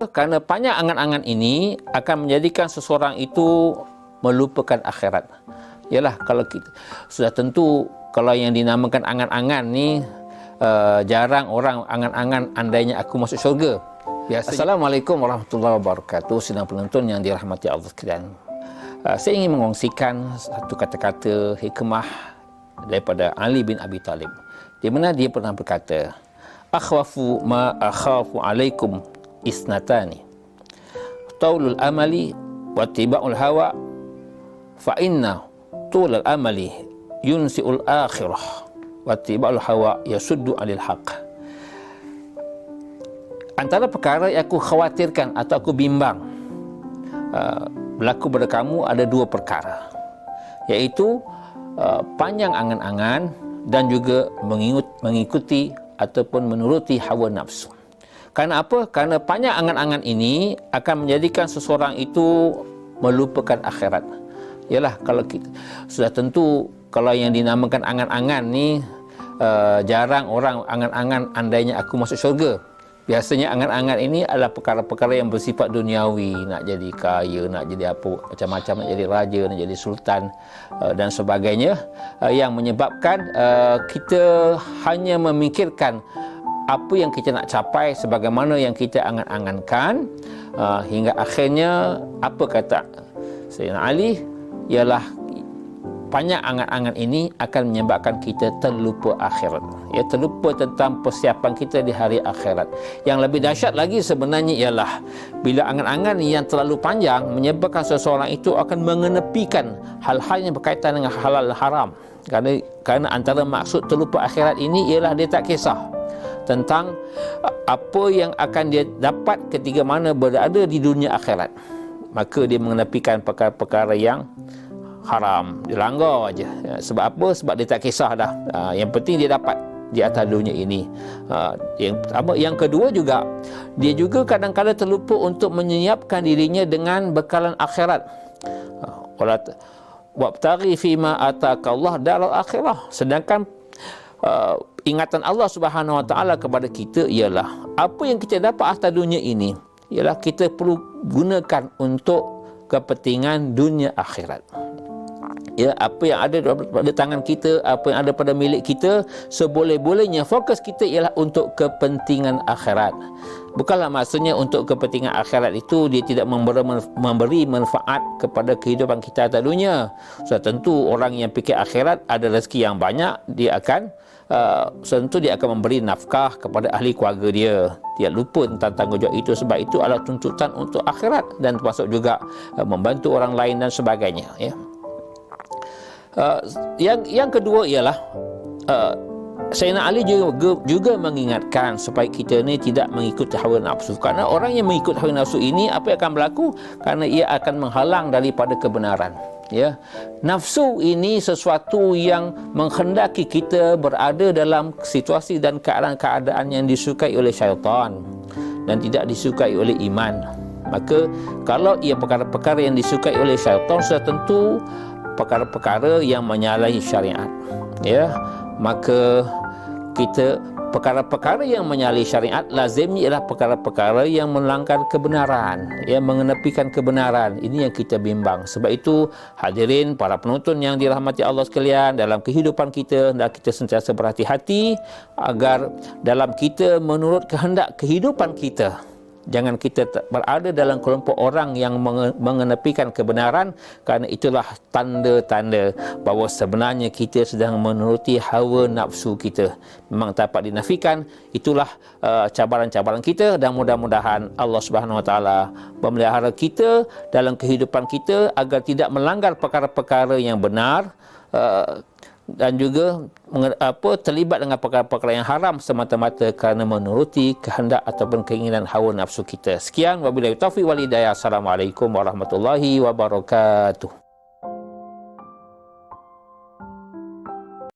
Karena banyak angan-angan ini akan menjadikan seseorang itu melupakan akhirat. Yalah, kalau kita sudah tentu, kalau yang dinamakan angan-angan ni jarang orang angan-angan andainya aku masuk syurga. Biasanya. Assalamualaikum warahmatullahi wabarakatuh. Sidang penonton yang dirahmati Allah sekalian. Saya ingin mengongsikan satu kata-kata hikmah daripada Ali bin Abi Talib, di mana dia pernah berkata, akhwafu ma akhafu alaikum isnatani, taulul amali wa tiba'ul hawa, fa inna tulul amali yunsi'ul akhirah wa tiba'ul hawa yasuddu anil haq. Antara perkara yang aku khawatirkan atau aku bimbang berlaku pada kamu ada dua perkara, iaitu panjang angan-angan dan juga mengikuti ataupun menuruti hawa nafsu. Karena apa? Karena banyak angan-angan ini akan menjadikan seseorang itu melupakan akhirat. Yalah, kalau kita sudah tentu, kalau yang dinamakan angan-angan ni jarang orang angan-angan andainya aku masuk syurga. Biasanya angan-angan ini adalah perkara-perkara yang bersifat duniawi, nak jadi kaya, nak jadi apa, macam-macam, nak jadi raja, nak jadi sultan dan sebagainya, yang menyebabkan kita hanya memikirkan apa yang kita nak capai sebagaimana yang kita angan-angankan, hingga akhirnya apa kata Sayyidina Ali, ialah banyak angan-angan ini akan menyebabkan kita terlupa akhirat, ya, terlupa tentang persiapan kita di hari akhirat. Yang lebih dahsyat lagi sebenarnya ialah bila angan-angan yang terlalu panjang menyebabkan seseorang itu akan mengenepikan hal-hal yang berkaitan dengan halal dan haram. Kerana antara maksud terlupa akhirat ini ialah dia tak kisah tentang apa yang akan dia dapat ketika mana berada di dunia akhirat. Maka dia mengenepikan perkara-perkara yang haram, dia langgar aja. Sebab apa? Sebab dia tak kisah dah. Yang penting dia dapat di atas dunia ini. Yang kedua juga, dia juga kadang-kadang terlupa untuk menyiapkan dirinya dengan bekalan akhirat. Wabtaghi fima ataqallah daral akhirah. Sedangkan ingatan Allah Subhanahu Wa Taala kepada kita ialah apa yang kita dapat atas dunia ini ialah kita perlu gunakan untuk kepentingan dunia akhirat. Ya, apa yang ada pada tangan kita, apa yang ada pada milik kita, seboleh-bolehnya fokus kita ialah untuk kepentingan akhirat. Bukanlah maksudnya untuk kepentingan akhirat itu dia tidak memberi manfaat kepada kehidupan kita atas dunia. So, tentu orang yang fikir akhirat ada rezeki yang banyak, dia akan tentu dia akan memberi nafkah kepada ahli keluarga dia. Dia lupa tentang tanggungjawab itu, sebab itu adalah tuntutan untuk akhirat, dan termasuk juga membantu orang lain dan sebagainya, ya. Yang kedua ialah Sayyidina Ali juga mengingatkan supaya kita ni tidak mengikuti hawa nafsu. Kerana orang yang mengikut hawa nafsu ini, apa yang akan berlaku? Kerana ia akan menghalang daripada kebenaran. Ya, nafsu ini sesuatu yang menghendaki kita berada dalam situasi dan keadaan-keadaan yang disukai oleh syaitan dan tidak disukai oleh iman. Maka kalau ia perkara-perkara yang disukai oleh syaitan, sudah tentu perkara-perkara yang menyalahi syariat, ya. Maka kita perkara-perkara yang menyalahi syariat lazimnya ialah perkara-perkara yang melanggar kebenaran, ya, mengenepikan kebenaran. Ini yang kita bimbang. Sebab itu hadirin para penonton yang dirahmati Allah sekalian, dalam kehidupan kita hendak kita sentiasa berhati-hati agar dalam kita menurut kehendak kehidupan kita, jangan kita berada dalam kelompok orang yang mengenepikan kebenaran, kerana itulah tanda-tanda bahawa sebenarnya kita sedang menuruti hawa nafsu kita. Memang dapat dinafikan, itulah cabaran-cabaran kita, dan mudah-mudahan Allah Subhanahu Wa Taala memelihara kita dalam kehidupan kita agar tidak melanggar perkara-perkara yang benar, dan juga terlibat dengan perkara-perkara yang haram semata-mata kerana menuruti kehendak ataupun keinginan hawa nafsu kita. Sekian, wabillahi taufiq wal hidayah. Assalamualaikum warahmatullahi wabarakatuh.